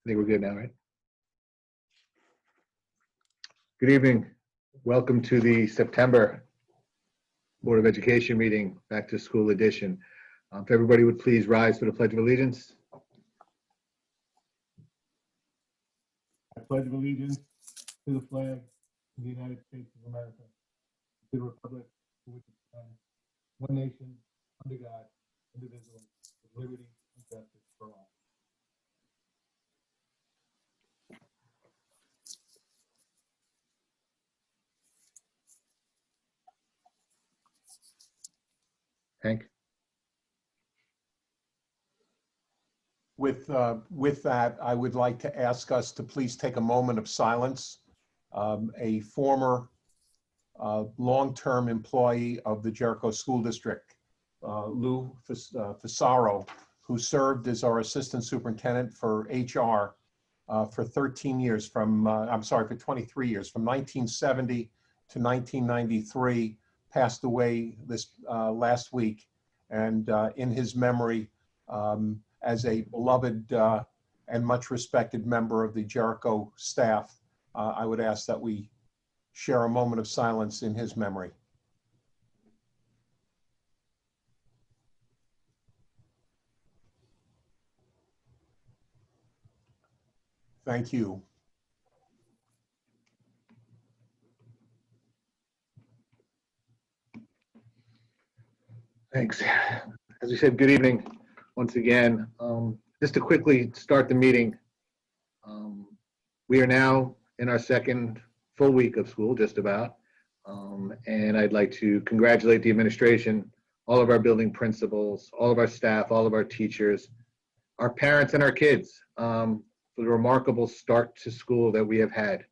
think we're good now, right? Good evening. Welcome to the September Board of Education meeting, back to school edition. If everybody would please rise for the Pledge of Allegiance. I pledge allegiance to the flag of the United States of America, to the republic for which it stands, one nation, under God, indivisible, with liberty and justice for all. Hank? With that, I would like to ask us to please take a moment of silence. A former long-term employee of the Jericho School District, Lou Fisaro, who served as our assistant superintendent for HR for 13 years for 23 years, from 1970 to 1993, passed away this last week. And in his memory, as a beloved and much respected member of the Jericho staff, I would ask that we share a moment of silence in his memory. Thank you. Thanks. As we said, good evening once again. Just to quickly start the meeting, we are now in our second full week of school, just about. And I'd like to congratulate the administration, all of our building principals, all of our staff, all of our teachers, our parents and our kids for the remarkable start to school that we have had.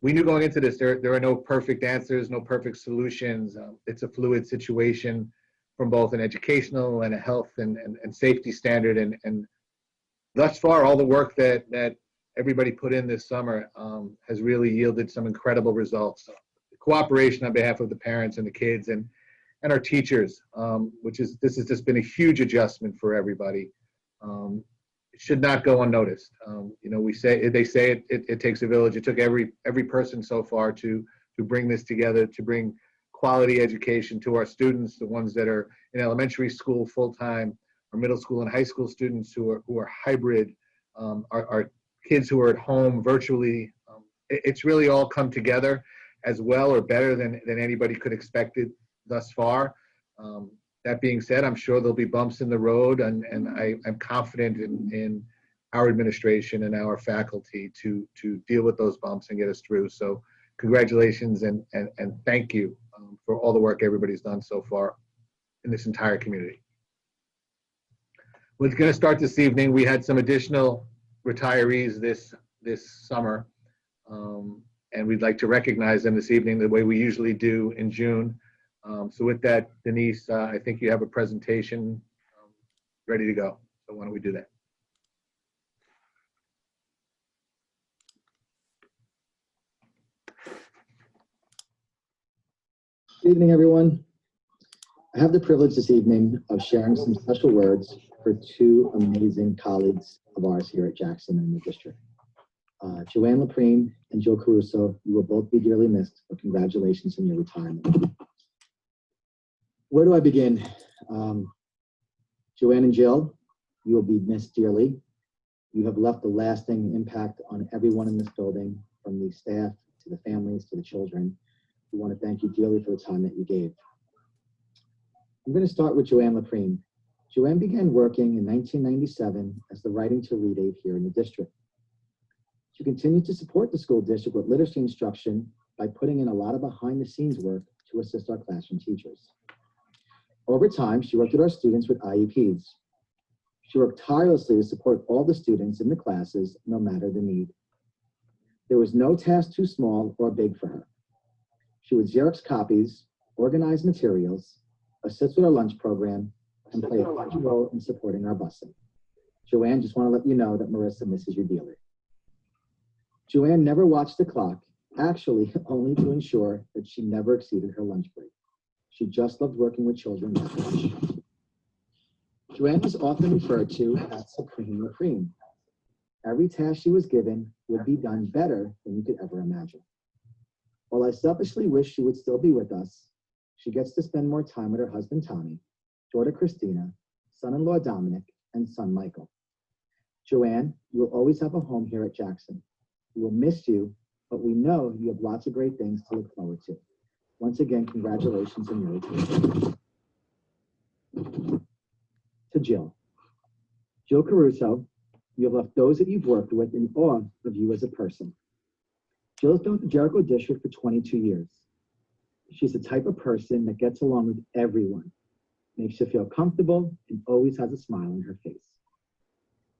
We knew going into this, there are no perfect answers, no perfect solutions. It's a fluid situation from both an educational and a health and safety standard. And thus far, all the work that everybody put in this summer has really yielded some incredible results. The cooperation on behalf of the parents and the kids and our teachers, this has just been a huge adjustment for everybody. It should not go unnoticed. They say it takes a village. It took every person so far to bring this together, to bring quality education to our students, the ones that are in elementary school full-time, our middle school and high school students who are hybrid, our kids who are at home virtually. It's really all come together as well or better than anybody could expect it thus far. That being said, I'm sure there'll be bumps in the road, and I'm confident in our administration and our faculty to deal with those bumps and get us through. So congratulations and thank you for all the work everybody's done so far in this entire community. We're going to start this evening. We had some additional retirees this summer, and we'd like to recognize them this evening the way we usually do in June. So with that, Denise, I think you have a presentation ready to go. So why don't we do that? Good evening, everyone. I have the privilege this evening of sharing some special words for two amazing colleagues of ours here at Jackson and the district. Joanne Laprine and Jill Caruso, you will both be dearly missed, but congratulations on your retirement. Where do I begin? Joanne and Jill, you will be missed dearly. You have left a lasting impact on everyone in this building, from the staff to the families to the children. We want to thank you dearly for the time that you gave. I'm going to start with Joanne Laprine. Joanne began working in 1997 as the writing to read aide here in the district. She continued to support the school district with literacy instruction by putting in a lot of behind the scenes work to assist our classroom teachers. Over time, she worked with our students with IEPs. She worked tirelessly to support all the students in the classes, no matter the need. There was no task too small or big for her. She would Xerox copies, organize materials, assist with our lunch program, and play a large role in supporting our busing. Joanne, just want to let you know that Marissa misses you dearly. Joanne never watched the clock, actually only to ensure that she never exceeded her lunch break. She just loved working with children that much. Joanne is often referred to as Supreme Laprine. Every task she was given would be done better than you could ever imagine. While I selfishly wish she would still be with us, she gets to spend more time with her husband, Tommy, daughter, Christina, son-in-law, Dominic, and son, Michael. Joanne, you will always have a home here at Jackson. We will miss you, but we know you have lots of great things to look forward to. Once again, congratulations on your retirement. To Jill. Jill Caruso, you have left those that you've worked with in awe of you as a person. Jill has been with the Jericho District for 22 years. She's the type of person that gets along with everyone, makes you feel comfortable, and always has a smile on her face.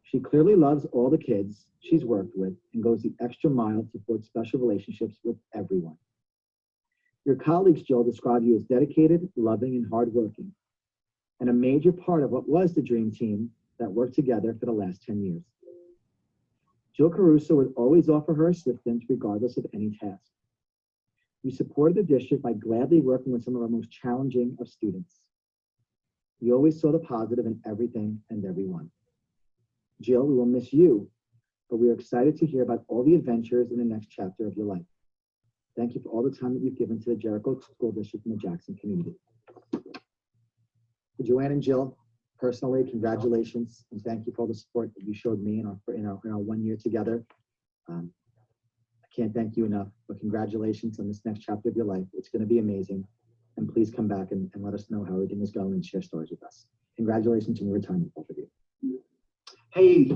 She clearly loves all the kids she's worked with and goes the extra mile to forge special relationships with everyone. Your colleagues, Jill, describe you as dedicated, loving, and hardworking, and a major part of what was the dream team that worked together for the last 10 years. Jill Caruso would always offer her assistance regardless of any task. You supported the district by gladly working with some of our most challenging of students. You always saw the positive in everything and everyone. Jill, we will miss you, but we are excited to hear about all the adventures in the next chapter of your life. Thank you for all the time that you've given to the Jericho School District and the Jackson community. To Joanne and Jill, personally, congratulations, and thank you for all the support that you showed me in our 1 year together. I can't thank you enough, but congratulations on this next chapter of your life. It's going to be amazing, and please come back and let us know how everything is going and share stories with us. Congratulations on your retirement, both of you. Hey,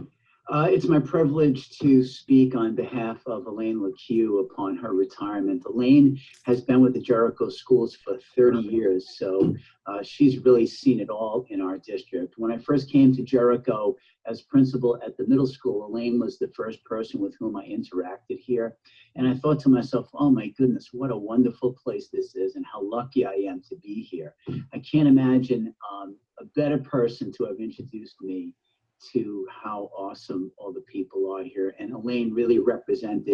it's my privilege to speak on behalf of Elaine LeCue upon her retirement. Elaine has been with the Jericho schools for 30 years, so she's really seen it all in our district. When I first came to Jericho as principal at the middle school, Elaine was the first person with whom I interacted here. And I thought to myself, oh my goodness, what a wonderful place this is and how lucky I am to be here. I can't imagine a better person to have introduced me to how awesome all the people are here. And Elaine really represents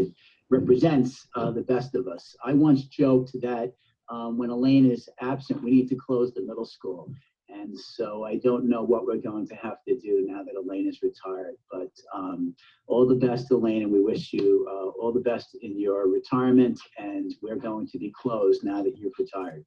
the best of us. I once joked that when Elaine is absent, we need to close the middle school. And so I don't know what we're going to have to do now that Elaine is retired, but all the best, Elaine, and we wish you all the best in your retirement, and we're going to be closed now that you've retired.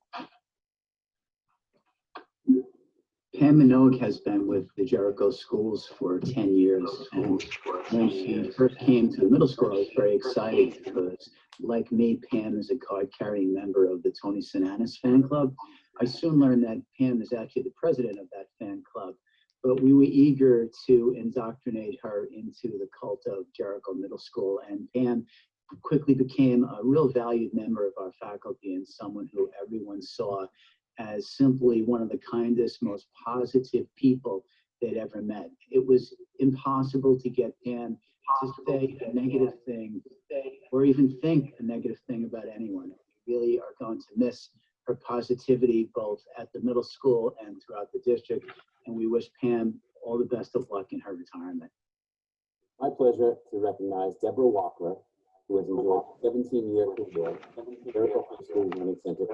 Pam Minogue has been with the Jericho schools for 10 years, and when she first came to the middle school, I was very excited because, like me, Pam is a card-carrying member of the Tony Sinanis fan club. I soon learned that Pam is actually the president of that fan club, but we were eager to indoctrinate her into the cult of Jericho Middle School, and Pam quickly became a real valued member of our faculty and someone who everyone saw as simply one of the kindest, most positive people they'd ever met. It was impossible to get Pam to say a negative thing or even think a negative thing about anyone. We really are going to miss her positivity both at the middle school and throughout the district, and we wish Pam all the best of luck in her retirement. My pleasure to recognize Deborah Walker, who has enjoyed 17-year career at Jericho High School Learning Center.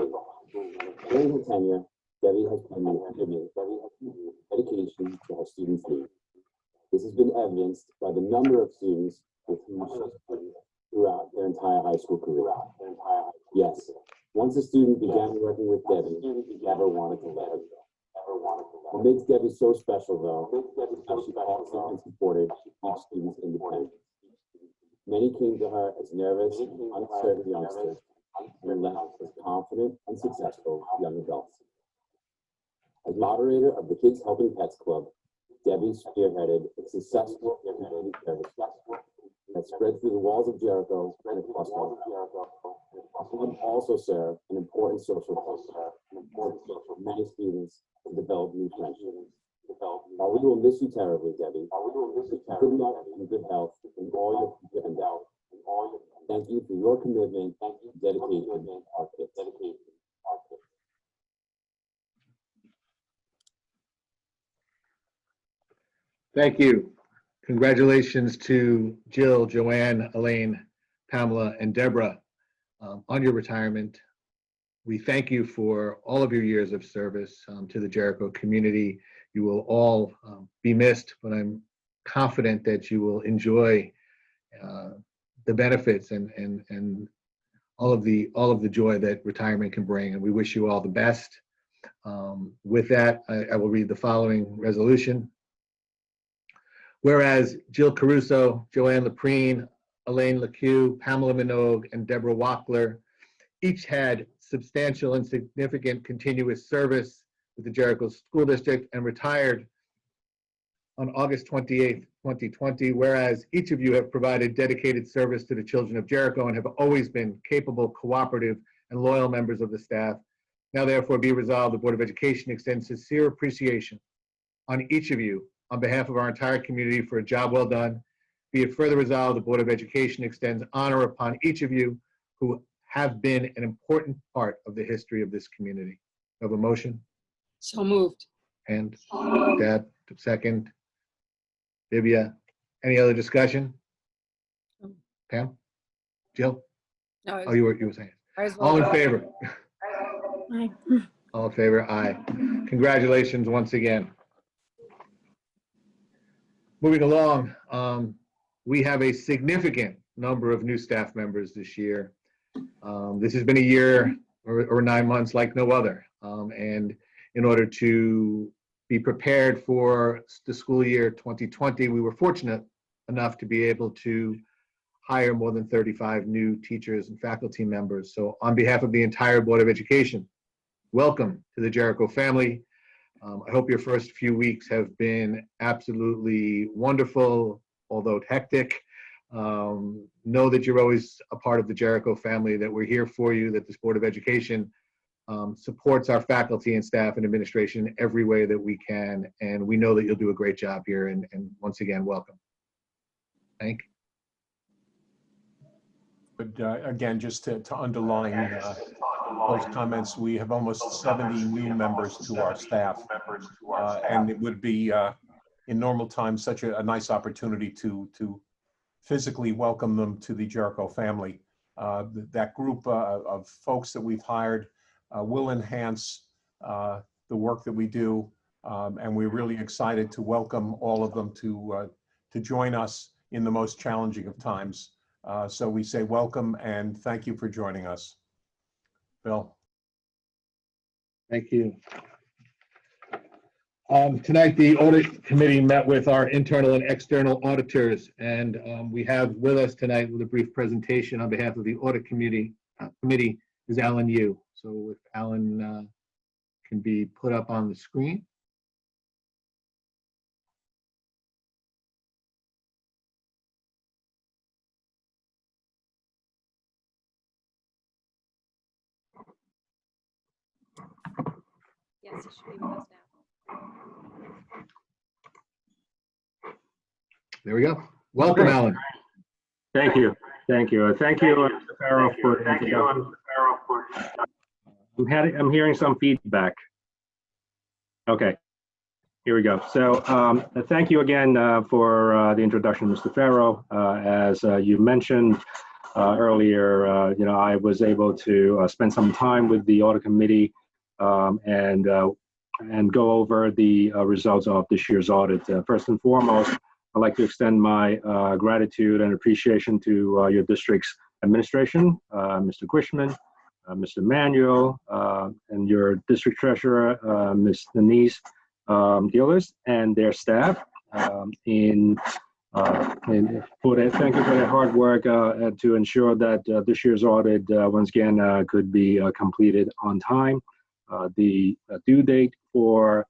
During her tenure, Debbie has contributed dedication to her students' needs. This has been evidenced by the number of students with whom she's worked throughout their entire high school career. Yes, once a student began working with Debbie, he never wanted to let her go. What makes Debbie so special, though, is how she fostered and supported each student's independence. Many came to her as nervous, uncertain youngsters and left as confident and successful young adults. As moderator of the Kids Helping Pets Club, Debbie spearheaded a successful community service that spread through the walls of Jericho and across the world. The club also served an important social function for many students to develop new friendships. While we will miss you terribly, Debbie, good luck and good health in all your future endeavors. Thank you for your commitment and dedication to our kids. Thank you. Congratulations to Jill, Joanne, Elaine, Pamela, and Deborah on your retirement. We thank you for all of your years of service to the Jericho community. You will all be missed, but I'm confident that you will enjoy the benefits and all of the joy that retirement can bring. And we wish you all the best. With that, I will read the following resolution. Whereas Jill Caruso, Joanne Leprine, Elaine LeCue, Pamela Minogue, and Deborah Wackler each had substantial and significant continuous service with the Jericho School District and retired on August 28th, 2020, whereas each of you have provided dedicated service to the children of Jericho and have always been capable, cooperative, and loyal members of the staff. Now therefore be resolved, the Board of Education extends sincere appreciation on each of you on behalf of our entire community for a job well done. Be it further resolved, the Board of Education extends honor upon each of you who have been an important part of the history of this community. Have a motion? So moved. And Deb, second. Divya, any other discussion? Pam? Jill? No, Oh, you were saying. I was All in voting. favor? Aye. All in favor? Aye. Congratulations once again. Moving along, we have a significant number of new staff members this year. This has been a year or 9 months like no other. And in order to be prepared for the school year 2020, we were fortunate enough to be able to hire more than 35 new teachers and faculty members. So on behalf of the entire Board of Education, welcome to the Jericho family. I hope your first few weeks have been absolutely wonderful, although hectic. Know that you're always a part of the Jericho family, that we're here for you, that this Board of Education supports our faculty and staff and administration in every way that we can. And we know that you'll do a great job here. And once again, welcome. Thank you. But again, just to underline those comments, we have almost 70 new members to our staff. And it would be, in normal times, such a nice opportunity to physically welcome them to the Jericho family. That group of folks that we've hired will enhance the work that we do. And we're really excited to welcome all of them to join us in the most challenging of times. So we say welcome and thank you for joining us. Bill. Thank you. Tonight, the audit committee met with our internal and external auditors, and we have with us tonight with a brief presentation on behalf of the audit committee is Alan Yu. So if Alan can be put up on the screen. Yes, you should be with us now. There we go. Welcome, Okay. Alan. Thank you. Thank you. Thank you, Mr. Farrow, for the introduction. I'm hearing some feedback. Okay, here we go. So thank you again for the introduction, Mr. Farrow. As you mentioned earlier, I was able to spend some time with the audit committee and go over the results of this year's audit. First and foremost, I'd like to extend my gratitude and appreciation to your district's administration, Mr. Grishman, Mr. Manuel, and your district treasurer, Ms. Denise Gillis, and their staff. Thank you for their hard work to ensure that this year's audit, once again, could be completed on time. The due date for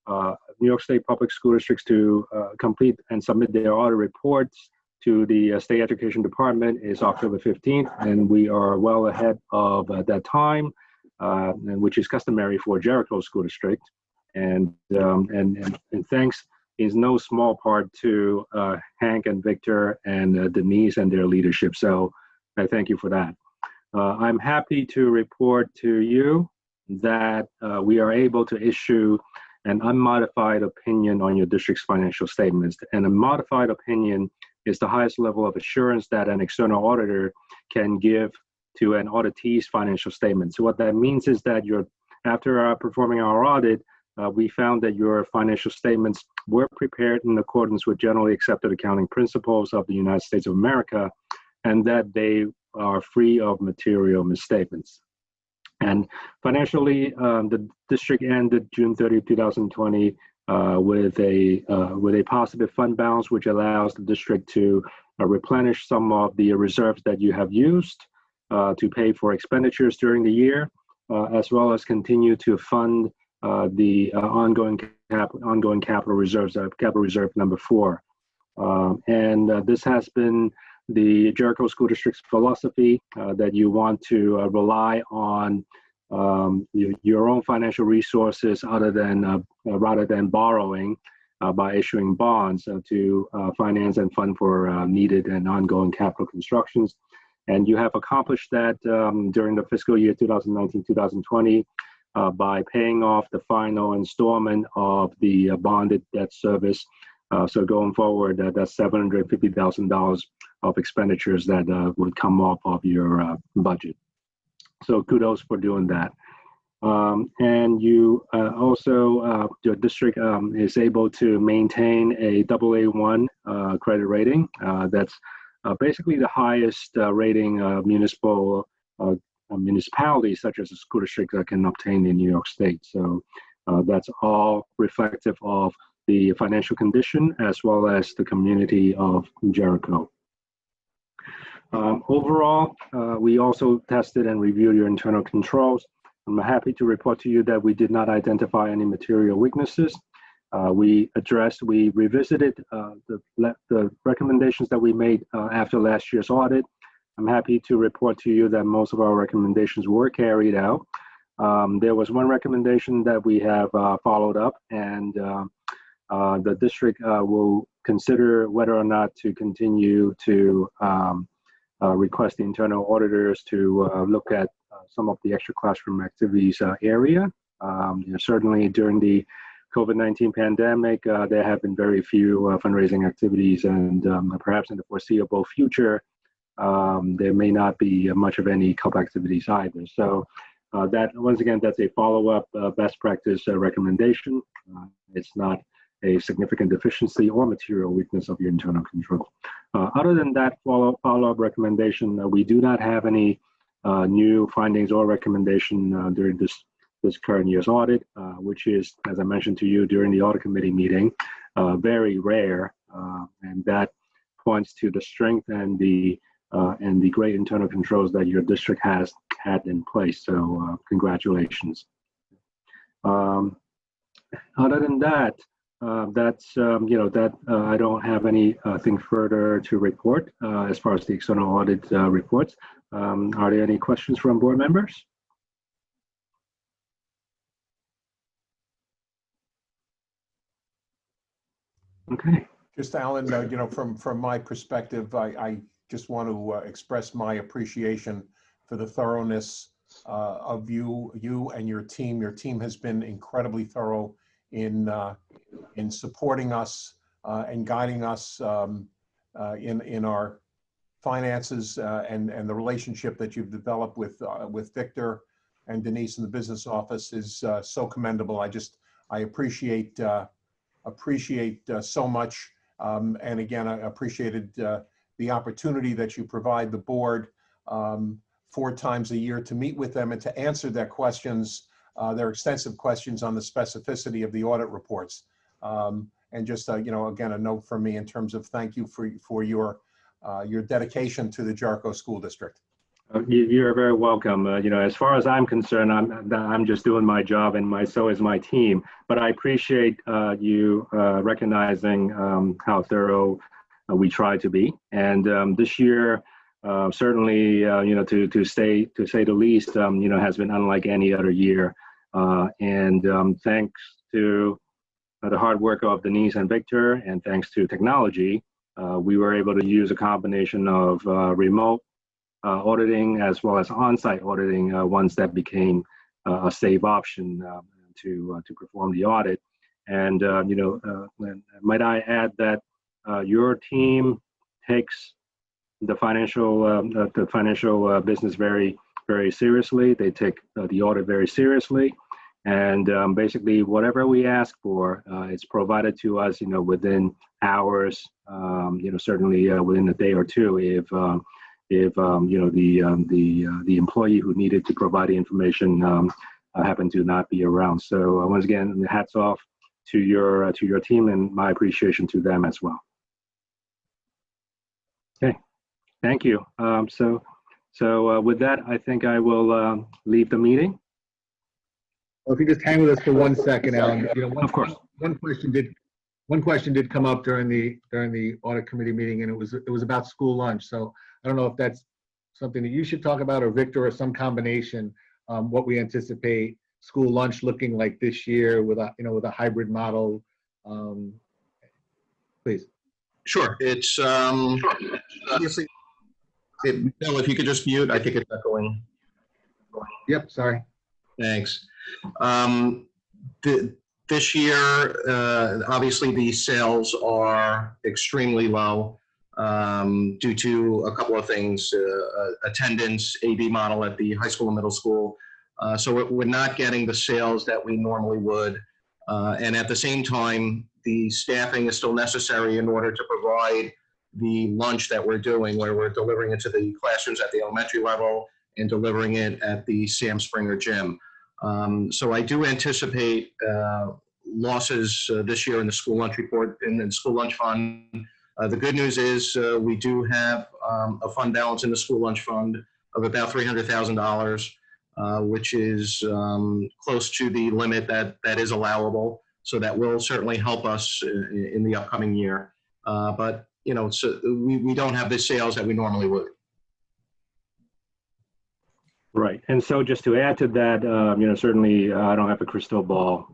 New York State public school districts to complete and submit their audit reports to the State Education Department is October 15th, and we are well ahead of that time, and which is customary for Jericho School District. And thanks is no small part to Hank and Victor and Denise and their leadership. So I thank you for that. I'm happy to report to you that we are able to issue an unmodified opinion on your district's financial statements. And a modified opinion is the highest level of assurance that an external auditor can give to an auditee's financial statement. So what that means is that after performing our audit, we found that your financial statements were prepared in accordance with generally accepted accounting principles of the United States of America, and that they are free of material misstatements. And financially, the district ended June 30, 2020 with a positive fund balance, which allows the district to replenish some of the reserves that you have used to pay for expenditures during the year, as well as continue to fund the ongoing capital reserves, capital reserve number 4. And this has been the Jericho School District's philosophy, that you want to rely on your own financial resources rather than borrowing by issuing bonds to finance and fund for needed and ongoing capital constructions. And you have accomplished that during the fiscal year 2019-2020 by paying off the final installment of the bonded debt service. So going forward, that's $750,000 of expenditures that would come off of your budget. So kudos for doing that. And you also, your district is able to maintain a AA1 credit rating. That's basically the highest rating municipalities such as a school district can obtain in New York State. So that's all reflective of the financial condition as well as the community of Jericho. Overall, we also tested and reviewed your internal controls. I'm happy to report to you that we did not identify any material weaknesses. We revisited the recommendations that we made after last year's audit. I'm happy to report to you that most of our recommendations were carried out. There was one recommendation that we have followed up, and the district will consider whether or not to continue to request the internal auditors to look at some of the extra classroom activities area. Certainly during the COVID-19 pandemic, there have been very few fundraising activities, and perhaps in the foreseeable future, there may not be much of any CUP activities either. So that, once again, that's a follow-up best practice recommendation. It's not a significant deficiency or material weakness of your internal control. Other than that follow-up recommendation, we do not have any new findings or recommendation during this current year's audit, which is, as I mentioned to you during the audit committee meeting, very rare, and that points to the strength and the great internal controls that your district has had in place. So congratulations. Other than that, I don't have anything further to report as far as the external audit reports. Are there any questions from board members? Okay. Just Alan, from my perspective, I just want to express my appreciation for the thoroughness of you and your team. Your team has been incredibly thorough in supporting us and guiding us in our finances and the relationship that you've developed with Victor and Denise in the business office is so commendable. I appreciate so much. And again, I appreciated the opportunity that you provide the board 4 times a year to meet with them and to answer their questions, their extensive questions on the specificity of the audit reports. And just, again, a note from me in terms of thank you for your dedication to the Jericho School District. You're very welcome. As far as I'm concerned, I'm just doing my job, and so is my team. But I appreciate you recognizing how thorough we try to be. And this year, certainly, to say the least, has been unlike any other year. And thanks to the hard work of Denise and Victor, and thanks to technology, we were able to use a combination of remote auditing as well as on-site auditing once that became a safe option to perform the audit. And might I add that your team takes the financial business very, very seriously. They take the audit very seriously, And basically, whatever we ask for, it's provided to us, within hours, certainly within a day or two, if the employee who needed to provide the information happened to not be around. So once again, hats off to your team, and my appreciation to them as well. Okay, thank you. So with that, I think I will leave the meeting. Well, if you just hang with us for 1 second, Alan, Of course. one question did come up during the audit committee meeting, and it was about school lunch. So I don't know if that's something that you should talk about, or Victor, or some combination. What we anticipate school lunch looking like this year with a hybrid model. Please. Sure. It's obviously, Bill, if you could just mute, I think it's echoing. Yep, sorry. Thanks. This year, obviously, the sales are extremely low due to a couple of things, attendance, AB model at the high school and middle school. So we're not getting the sales that we normally would. And at the same time, the staffing is still necessary in order to provide the lunch that we're doing, where we're delivering it to the classrooms at the elementary level and delivering it at the Sam Springer gym. So I do anticipate losses this year in the school lunch report, in the school lunch fund. The good news is we do have a fund balance in the school lunch fund of about $300,000, which is close to the limit that is allowable. So that will certainly help us in the upcoming year. But so we don't have the sales that we normally would. Right. And so just to add to that, certainly I don't have a crystal ball,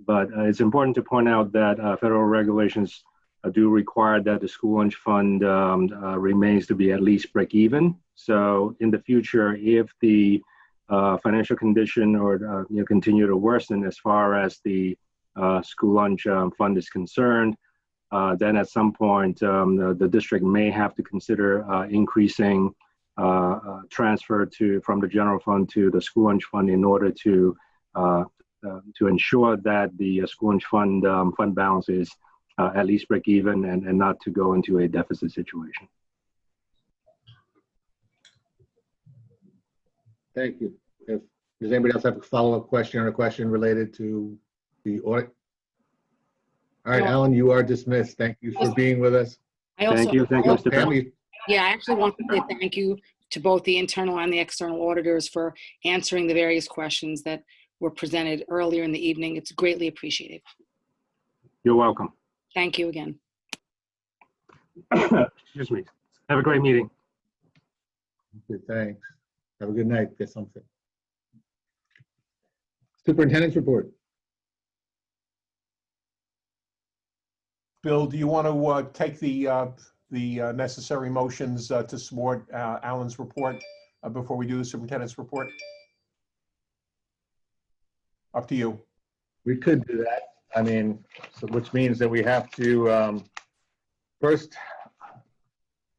but it's important to point out that federal regulations do require that the school lunch fund remains to be at least break even. So in the future, if the financial condition or continue to worsen as far as the school lunch fund is concerned, then at some point the district may have to consider increasing transfer from the general fund to the school lunch fund in order to ensure that the school lunch fund balance is at least break even and not to go into a deficit situation. Thank you. Does anybody else have a follow-up question or a question related to the audit? All right, Alan, you are dismissed. Thank you for being with us. Thank you, Mr. Farrell. Yeah, I actually want to say thank you to both the internal and the external auditors for answering the various questions that were presented earlier in the evening. It's greatly appreciated. You're welcome. Thank you again. Excuse me. Have a great meeting. Good, thanks. Have a good night. Get something. Superintendent's report. Bill, do you want to take the necessary motions to support Alan's report before we do the superintendent's report? Up to you. We could do that. I mean, so which means that we have to first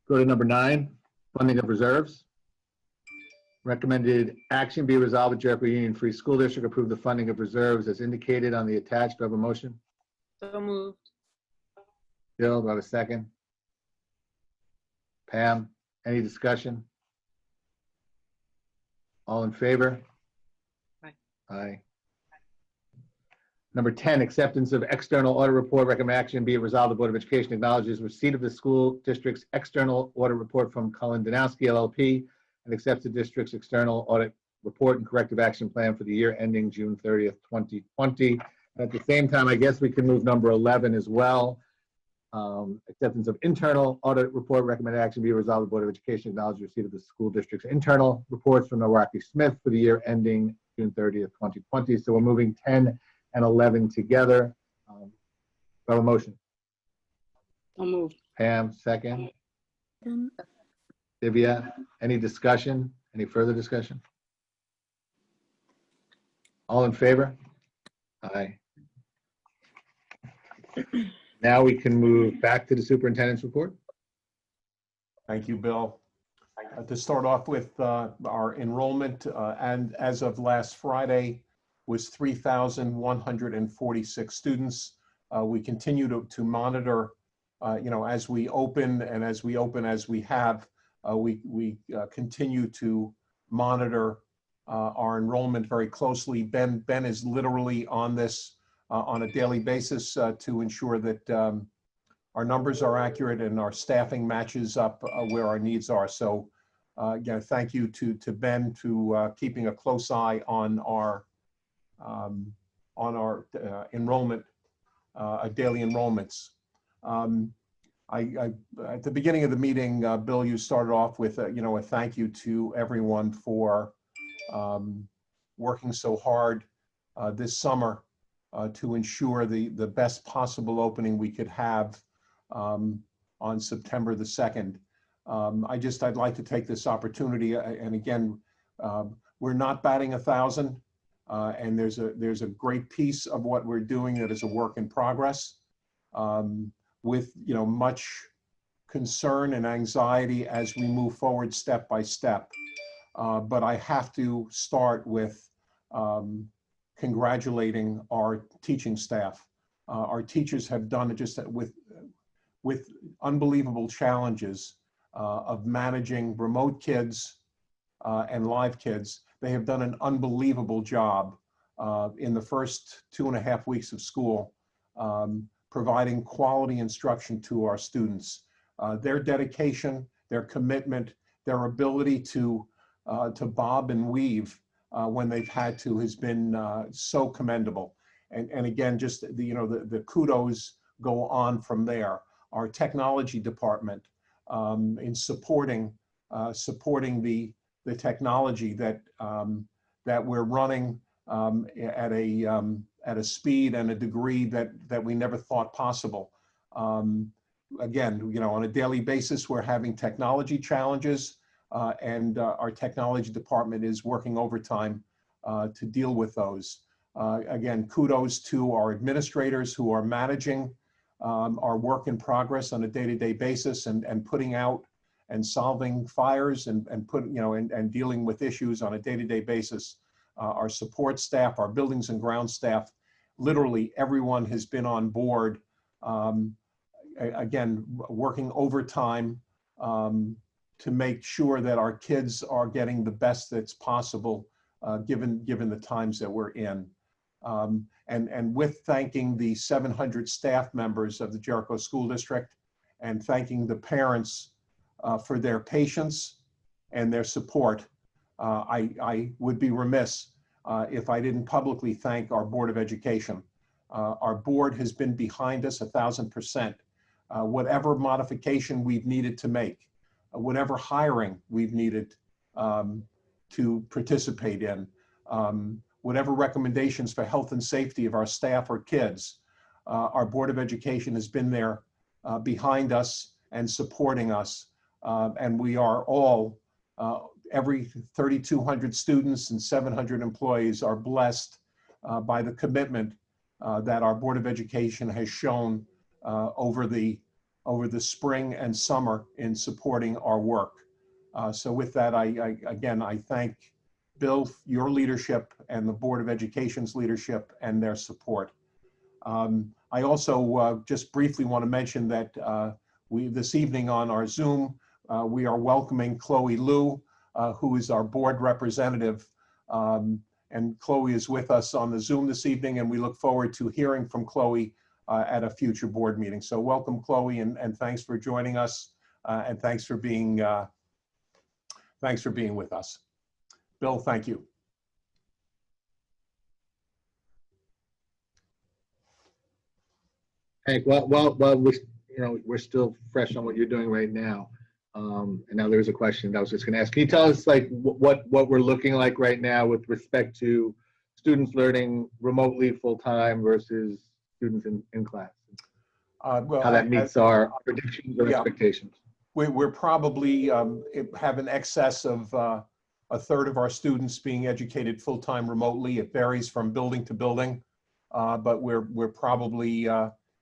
go to number 9, funding of reserves. Recommended action be resolved that Jericho Union Free School District approve the funding of reserves as indicated on the attached. Do I have a motion? So moved. Bill, do I have a second? Pam, any discussion? All in favor? Aye. Aye. Number 10, acceptance of external audit report. Recommend action be it resolved the Board of Education acknowledges receipt of the school district's external audit report from Cullen Danowski LLP and accepts the district's external audit report and corrective action plan for the year ending June 30th, 2020. At the same time, I guess we can move number 11 as well. Acceptance of internal audit report. Recommended action be resolved the Board of Education acknowledges receipt of the school district's internal reports from Milwaukee Smith for the year ending June 30th, 2020. So we're moving 10 and 11 together. Do I have a motion? I'll move. Pam, second. Divya, any discussion? Any further discussion? All in favor? Aye. Now we can move back to the superintendent's report. Thank you, Bill. To start off with, our enrollment, and as of last Friday, was 3,146 students. We continue to monitor, as we open and as we open as we have, we continue to monitor our enrollment very closely. Ben is literally on this on a daily basis to ensure that our numbers are accurate and our staffing matches up where our needs are. So again, thank you to Ben to keeping a close eye on our enrollment, daily enrollments. At the beginning of the meeting, Bill, you started off with a thank you to everyone for working so hard this summer to ensure the best possible opening we could have on September the 2nd. I'd like to take this opportunity, and again, we're not batting 1,000, and there's a great piece of what we're doing that is a work in progress, with much concern and anxiety as we move forward step by step. But I have to start with congratulating our teaching staff. Our teachers have done it just with unbelievable challenges of managing remote kids and live kids. They have done an unbelievable job in the first 2.5 weeks of school, providing quality instruction to our students. Their dedication, their commitment, their ability to bob and weave when they've had to has been so commendable. And again, just the kudos go on from there. Our technology department in supporting the technology that we're running at a speed and a degree that we never thought possible. Again, on a daily basis, we're having technology challenges, and our technology department is working overtime to deal with those. Again, kudos to our administrators who are managing our work in progress on a day-to-day basis and putting out and solving fires and dealing with issues on a day-to-day basis. Our support staff, our buildings and ground staff, literally everyone has been on board, again, working overtime to make sure that our kids are getting the best that's possible given the times that we're in. And with thanking the 700 staff members of the Jericho School District and thanking the parents for their patience and their support, I would be remiss if I didn't publicly thank our Board of Education. Our board has been behind us 1,000%. Whatever modification we've needed to make, whatever hiring we've needed to participate in, whatever recommendations for health and safety of our staff or kids, our Board of Education has been there behind us and supporting us. And we are all, every 3,200 students and 700 employees are blessed by the commitment that our Board of Education has shown over the spring and summer in supporting our work. So with that, I thank Bill, your leadership, and the Board of Education's leadership and their support. I also just briefly want to mention that this evening on our Zoom, we are welcoming Chloe Liu, who is our board representative. And Chloe is with us on the Zoom this evening, and we look forward to hearing from Chloe at a future board meeting. So welcome, Chloe, and thanks for joining us, and thanks for being with us. Bill, thank you. Hank, well, we're still fresh on what you're doing right now. And now there's a question that I was just going to ask. Can you tell us like what we're looking like right now with respect to students learning remotely full-time versus students in class? Well, how that meets our predictions or expectations? We're probably have an excess of a third of our students being educated full-time remotely. It varies from building to building, but we're probably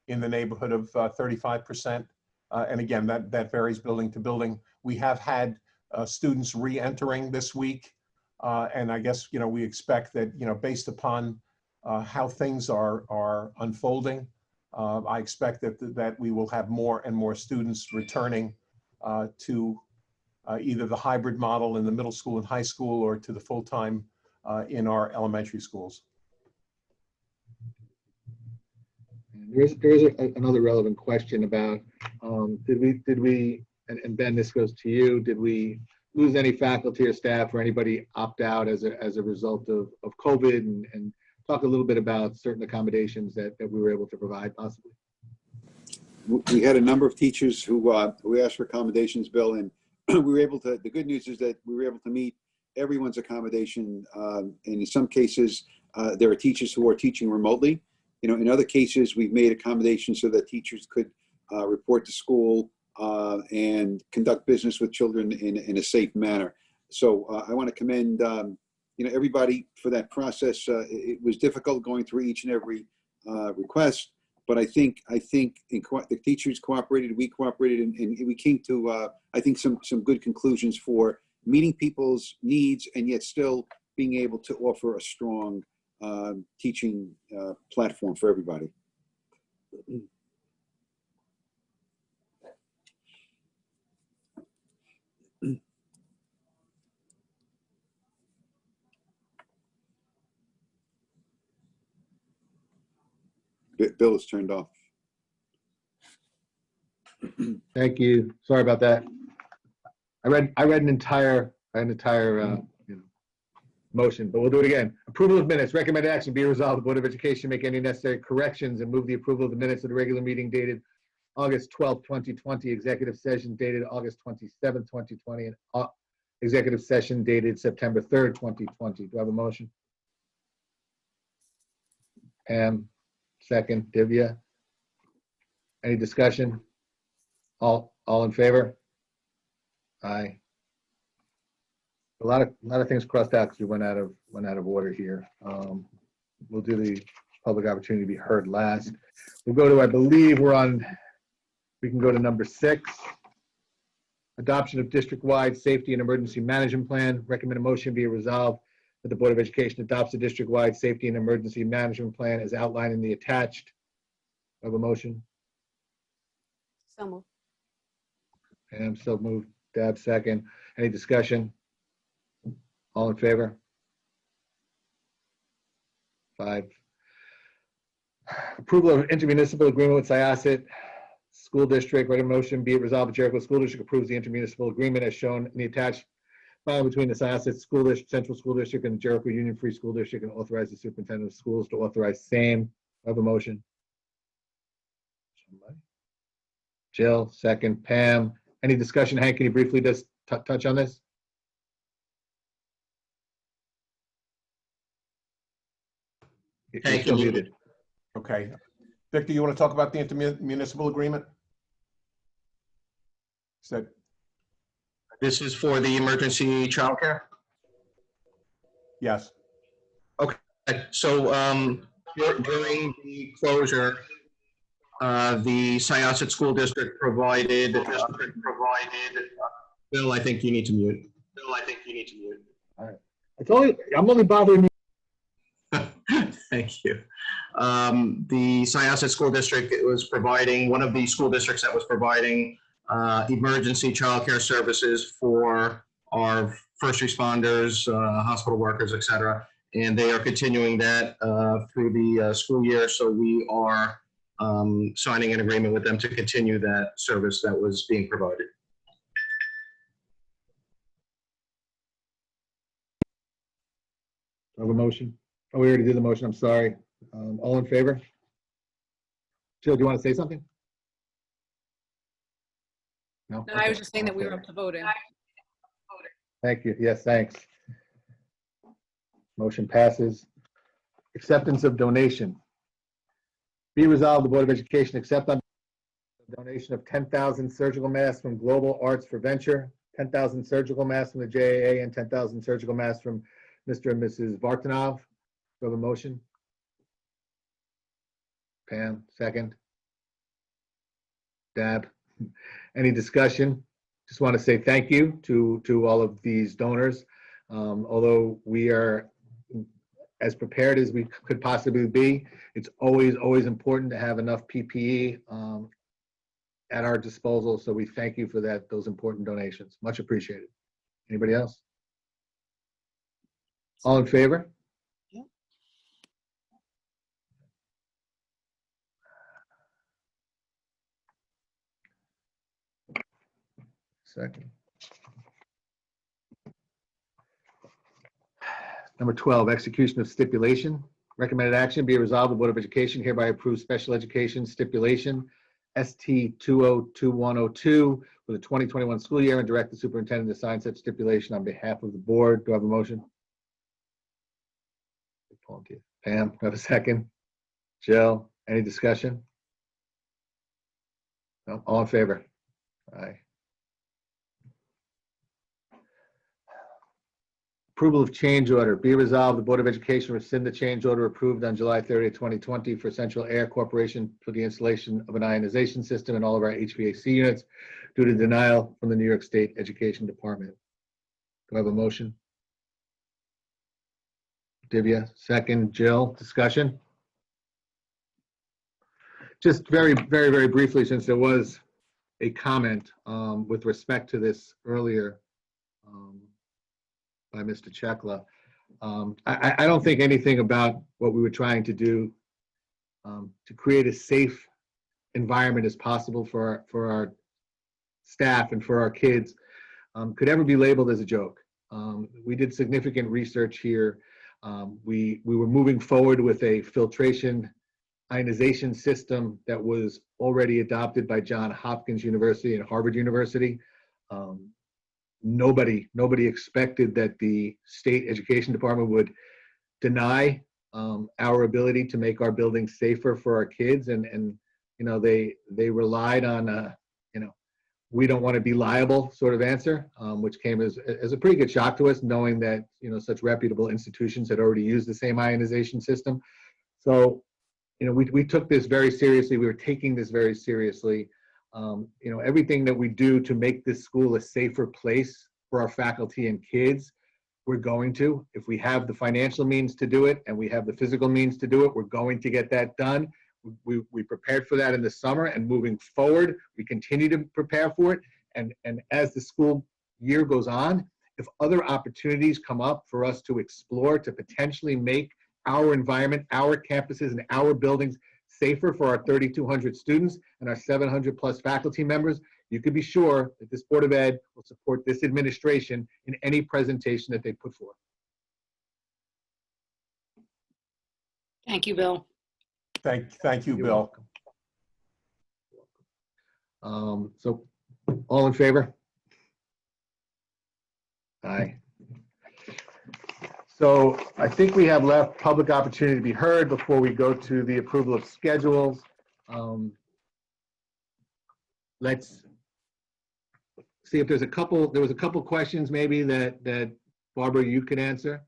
in the neighborhood of 35%. And again, that varies building to building. We have had students re-entering this week. And I guess, we expect that, based upon how things are unfolding, I expect that we will have more and more students returning to either the hybrid model in the middle school and high school or to the full-time in our elementary schools. There's another relevant question about, did we, and Ben, this goes to you, did we lose any faculty or staff or anybody opt out as a result of COVID, and talk a little bit about certain accommodations that we were able to provide possibly? We had a number of teachers who asked for accommodations, Bill, and we were able to, the good news is that we were able to meet everyone's accommodation. And in some cases, there are teachers who are teaching remotely. In other cases, we've made accommodations so that teachers could report to school and conduct business with children in a safe manner. So I want to commend everybody for that process. It was difficult going through each and every request, but I think the teachers cooperated, we cooperated, and we came to I think some good conclusions for meeting people's needs and yet still being able to offer a strong teaching platform for everybody. Bill is turned off. Thank you. Sorry about that. I read an entire motion, but we'll do it again. Approval of minutes. Recommended action be resolved. The Board of Education make any necessary corrections and move the approval of the minutes of the regular meeting dated August 12th, 2020, executive session dated August 27th, 2020, and executive session dated September 3rd, 2020. Do I have a motion? Pam, second. Divya. Any discussion? All in favor? Aye. A lot of things crossed out because we went out of order here. We'll do the public opportunity to be heard last. We'll go to, I believe we can go to number 6. Adoption of district-wide safety and emergency management plan. Recommended motion be resolved that the Board of Education adopts a district-wide safety and emergency management plan as outlined in the attached. I have a motion. So moved. Pam, so moved. Deb, second. Any discussion? All in favor? 5. Approval of intermunicipal agreement with Syosset School District. Recommended motion be it resolved that Jericho School District approves the intermunicipal agreement as shown in the attached file between the Syosset School District, Central School District, and Jericho Union Free School District, and authorize the superintendent of schools to authorize same. I have a motion. Somebody. Jill, second. Pam. Any discussion? Hank, can you briefly just touch on this? Hank, you're muted. Okay. Victor, you want to talk about the intermunicipal agreement? This is for the emergency childcare? Yes. Okay, so during the closure, the Syosset School District provided, Bill, I think you need to mute. All right. I'm only bothering you. Thank you. The Syosset School District was providing, one of the school districts that was providing emergency childcare services for our first responders, hospital workers, et cetera. And they are continuing that through the school year. So we are signing an agreement with them to continue that service that was being provided. I have a motion. Oh, we already did the motion. I'm sorry. All in favor? Jill, do you want to say something? No? No, I was just saying that we were up to voting. Thank you. Yes, thanks. Motion passes. Acceptance of donation. Be resolved, the Board of Education accept on donation of 10,000 surgical masks from Global Arts for Venture, 10,000 surgical masks from the JAA, and 10,000 surgical masks from Mr. and Mrs. Vartanov. Do I have a motion? Pam, second. Dab. Any discussion? just want to say thank you to all of these donors. Although we are as prepared as we could possibly be, it's always important to have enough PPE at our disposal. So we thank you for those important donations. Much appreciated. Anybody else? All in favor? Second. Number 12, execution of stipulation. Recommended action, be it resolved, the Board of Education hereby approves special education stipulation ST 202102 for the 2021 school year and direct the superintendent to sign such stipulation on behalf of the board. Do I have a motion? Pam, do I have a second? Jill, any discussion? No? All in favor? Aye. Approval of change order. Be resolved, the Board of Education rescind the change order approved on July 30th, 2020 for Central Air Corporation for the installation of an ionization system in all of our HVAC units due to denial from the New York State Education Department. Do I have a motion? Divya, second. Jill, discussion? Just very briefly, since there was a comment with respect to this earlier by Mr. Chekla. I don't think anything about what we were trying to do to create a safe environment as possible for our staff and for our kids could ever be labeled as a joke. We did significant research here. We were moving forward with a filtration ionization system that was already adopted by Johns Hopkins University and Harvard University. Nobody expected that the state education department would deny our ability to make our buildings safer for our kids, and you know, they relied on you know, we don't want to be liable sort of answer, which came as a pretty good shock to us, knowing that, you know, such reputable institutions had already used the same ionization system. So, you know, we took this very seriously. We were taking this very seriously. You know, everything that we do to make this school a safer place for our faculty and kids, we're going to. If we have the financial means to do it and we have the physical means to do it, we're going to get that done. We prepared for that in the summer, and moving forward, we continue to prepare for it. And as the school year goes on, if other opportunities come up for us to explore to potentially make our environment, our campuses, and our buildings safer for our 3,200 students and our 700 plus faculty members, you can be sure that this Board of Ed will support this administration in any presentation that they put forth. Thank you, Bill. Thank you, You're Bill. welcome. So all in favor? Aye. So I think we have left public opportunity to be heard before we go to the approval of schedules. Let's see if there was a couple questions maybe that Barbara, you could answer.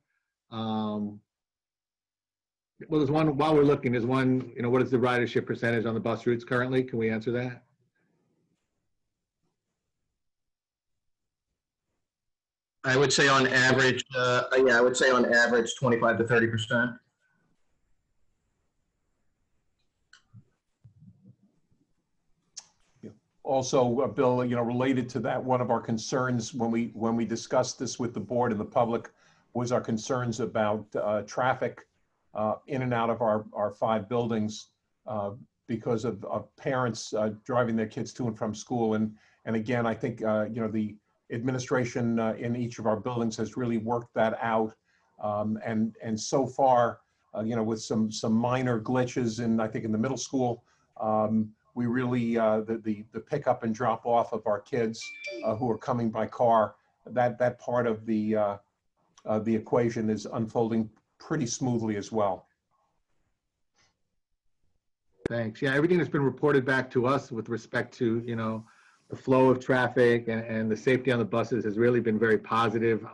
Well, there's one, while we're looking, there's one, you know, what is the ridership percentage on the bus routes currently? Can we answer that? I would say on average, yeah, I would say on average 25 to 30%. Also, Bill, you know, related to that, one of our concerns when we discussed this with the board and the public was our concerns about traffic in and out of our 5 buildings because of parents driving their kids to and from school. And again, I think, you know, the administration in each of our buildings has really worked that out. And so far, you know, with some minor glitches in, I think, in the middle school, we really, the pickup and drop off of our kids who are coming by car, that part of the equation is unfolding pretty smoothly as well. Thanks. Yeah, everything that's been reported back to us with respect to, you know, the flow of traffic and the safety on the buses has really been very positive.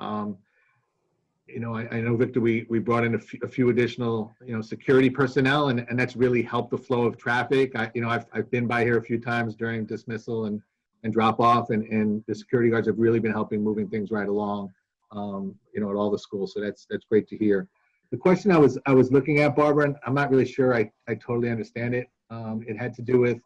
You know, I know, Victor, we brought in a few additional, you know, security personnel, and that's really helped the flow of traffic. You know, I've been by here a few times during dismissal and and drop off, and the security guards have really been helping moving things right along, at all the schools. So that's great to hear. The question I was looking at, Barbara, and I'm not really sure I totally understand it. It had to do with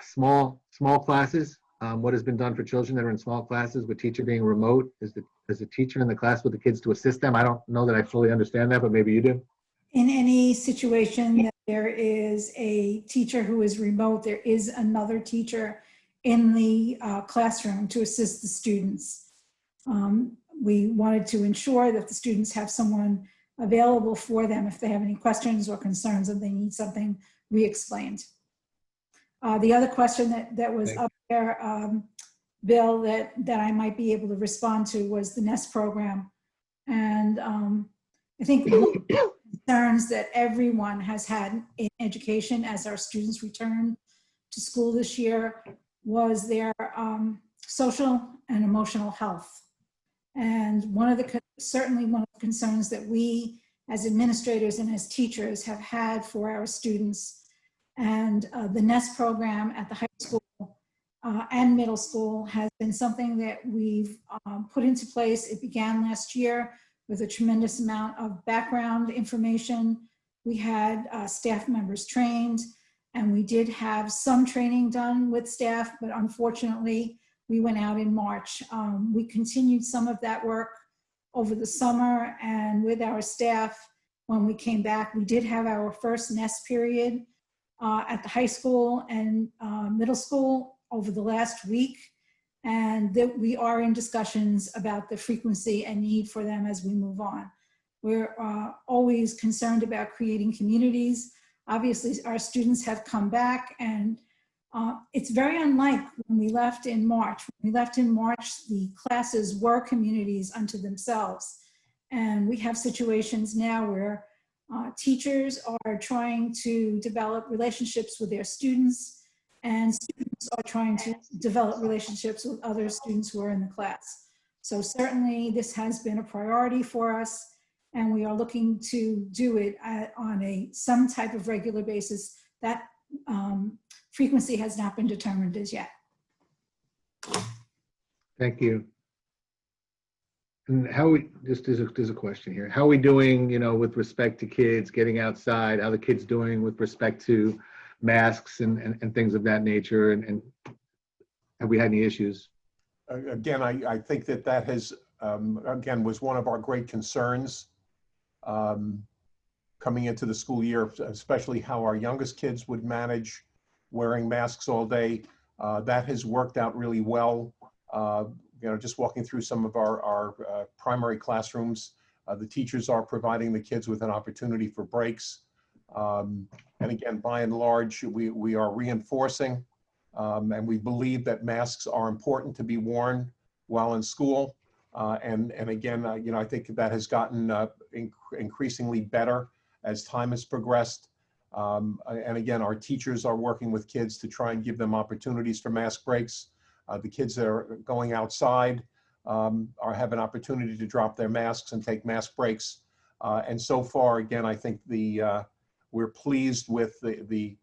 small classes. What has been done for children that are in small classes with teacher being remote? Is the teacher in the class with the kids to assist them? I don't know that I fully understand that, but maybe you do. In any situation that there is a teacher who is remote, there is another teacher in the classroom to assist the students. We wanted to ensure that the students have someone available for them if they have any questions or concerns and they need something re-explained. The other question that was up there, Bill, that I might be able to respond to was the NEST program. And I think one of the concerns that everyone has had in education as our students return to school this year was their social and emotional health. And certainly one of the concerns that we as administrators and as teachers have had for our students, and the NEST program at the high school and middle school has been something that we've put into place. It began last year with a tremendous amount of background information. We had staff members trained, and we did have some training done with staff, but unfortunately, we went out in March. We continued some of that work over the summer, and with our staff, when we came back, we did have our first NEST period at the high school and middle school over the last week. And that we are in discussions about the frequency and need for them as we move on. We're always concerned about creating communities. Obviously, our students have come back, and it's very unlike when we left in March. When we left in March, the classes were communities unto themselves. And we have situations now where teachers are trying to develop relationships with their students, and students are trying to develop relationships with other students who are in the class. So certainly this has been a priority for us, and we are looking to do it on some type of regular basis. That frequency has not been determined as yet. Thank you. And there's a question here. How are we doing, with respect to kids getting outside? How are the kids doing with respect to masks and things of that nature? And have we had any issues? Again, I think that has, again, was one of our great concerns coming into the school year, especially how our youngest kids would manage wearing masks all day. That has worked out really well. Just walking through some of our primary classrooms, the teachers are providing the kids with an opportunity for breaks. And again, by and large, we are reinforcing, and we believe that masks are important to be worn while in school. And again, I think that has gotten increasingly better as time has progressed. And again, our teachers are working with kids to try and give them opportunities for mask breaks. The kids that are going outside have an opportunity to drop their masks and take mask breaks. And so far, again, I think we're pleased with the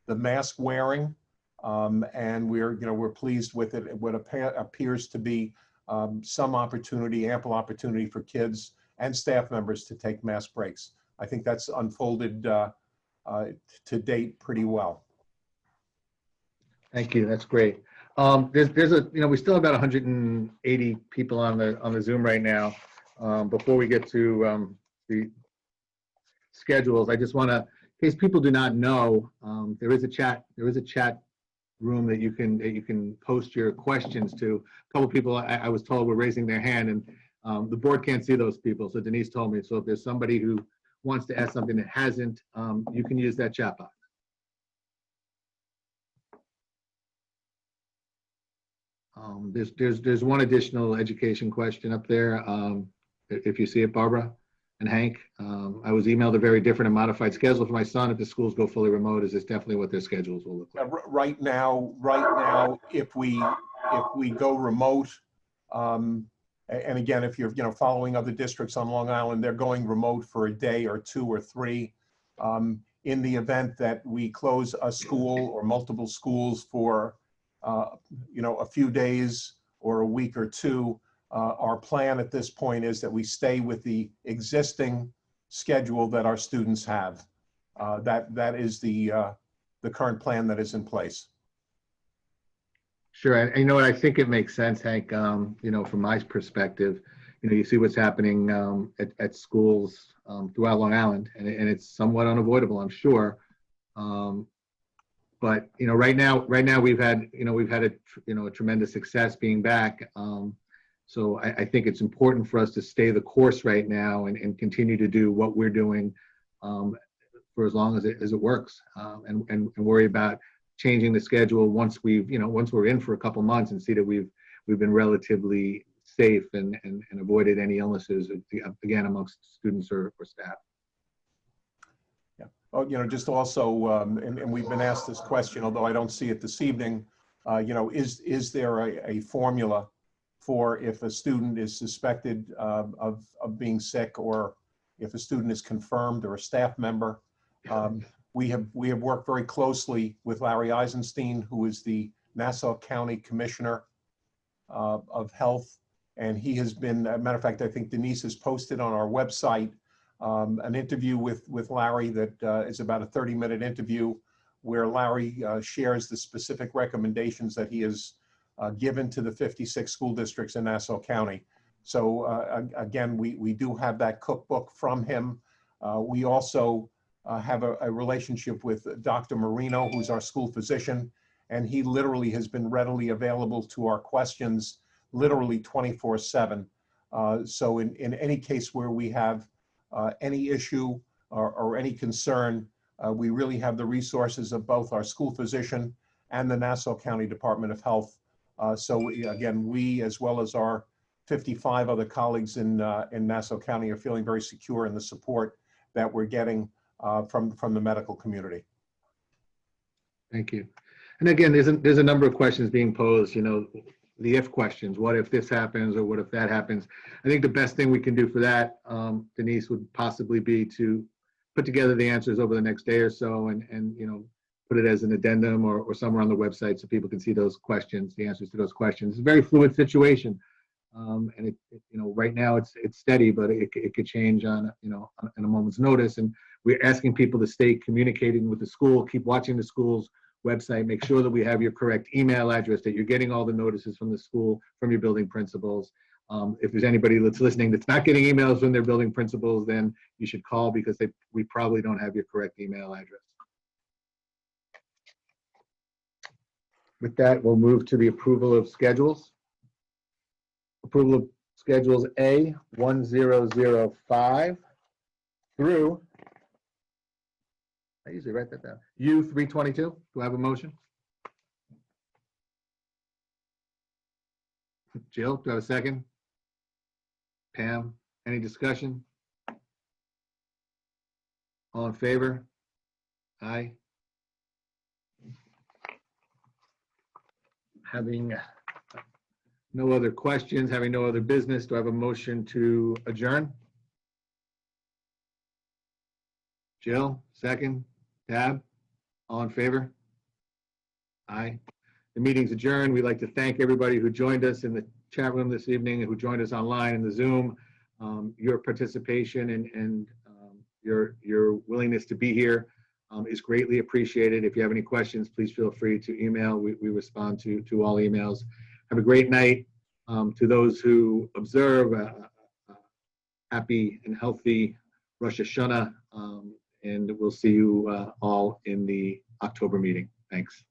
mask wearing, and we're pleased with it. What appears to be some opportunity, ample opportunity for kids and staff members to take mask breaks. I think that's unfolded to date pretty well. Thank you. That's great. We still have about 180 people on the Zoom right now. Before we get to the schedules, I just want to, in case people do not know, there is a chat room that you can post your questions to. A couple people I was told were raising their hand, and the board can't see those people. So Denise told me. So if there's somebody who wants to ask something that hasn't, you can use that chat box. There's one additional education question up there. If you see it, Barbara and Hank, I was emailed a very different and modified schedule for my son. If the schools go fully remote, is this definitely what their schedules will look like? Right now, if we go remote, and again, if you're following other districts on Long Island, they're going remote for a day or two or three. In the event that we close a school or multiple schools for a few days or a week or two. Our plan at this point is that we stay with the existing schedule that our students have. That is the current plan that is in place. Sure. And you know what? I think it makes sense, Hank, from my perspective, you see what's happening at schools throughout Long Island, and it's somewhat unavoidable, I'm sure. But right now we've had a tremendous success being back. So I think it's important for us to stay the course right now and continue to do what we're doing for as long as it works, and worry about changing the schedule once we're in for a couple months and see that we've been relatively safe and avoided any illnesses again amongst students or staff. Oh, just also, and we've been asked this question, although I don't see it this evening, is there a formula for if a student is suspected of being sick, or if a student is confirmed, or a staff member? We have worked very closely with Larry Eisenstein, who is the Nassau County Commissioner of Health, and he has been, as a matter of fact, I think Denise has posted on our website an interview with Larry that is about a 30-minute interview where Larry shares the specific recommendations that he has given to the 56 school districts in Nassau County. So again, we do have that cookbook from him. We also have a relationship with Dr. Marino, who's our school physician, and he literally has been readily available to our questions literally 24/7. So in any case where we have any issue or any concern, we really have the resources of both our school physician and the Nassau County Department of Health. So again, we, as well as our 55 other colleagues in Nassau County, are feeling very secure in the support that we're getting from the medical community. Thank you. And again, there's a number of questions being posed, the if questions. What if this happens, or what if that happens? I think the best thing we can do for that, Denise, would possibly be to put together the answers over the next day or so, and put it as an addendum or somewhere on the website so people can see those questions, the answers to those questions. It's a very fluid situation, and right now it's steady, but it could change on in a moment's notice. And we're asking people to stay communicating with the school, keep watching the school's website, make sure that we have your correct email address, that you're getting all the notices from the school, from your building principals. If there's anybody that's listening that's not getting emails from their building principals, then you should call, because we probably don't have your correct email address. With that, we'll move to the approval of schedules. Approval of schedules A 1005 through, I usually write that down, U 322. Do I have a motion? Jill, do I have a second? Pam, any discussion? All in favor? Aye. Having no other questions, having no other business, do I have a motion to adjourn? Jill, second. Tab, all in favor? Aye. The meeting's adjourned. We'd like to thank everybody who joined us in the chat room this evening and who joined us online in the Zoom. Your participation and your willingness to be here is greatly appreciated. If you have any questions, please feel free to email. We respond to all emails. Have a great night. To those who observe, happy and healthy Rosh Hashanah, and we'll see you all in the October meeting. Thanks.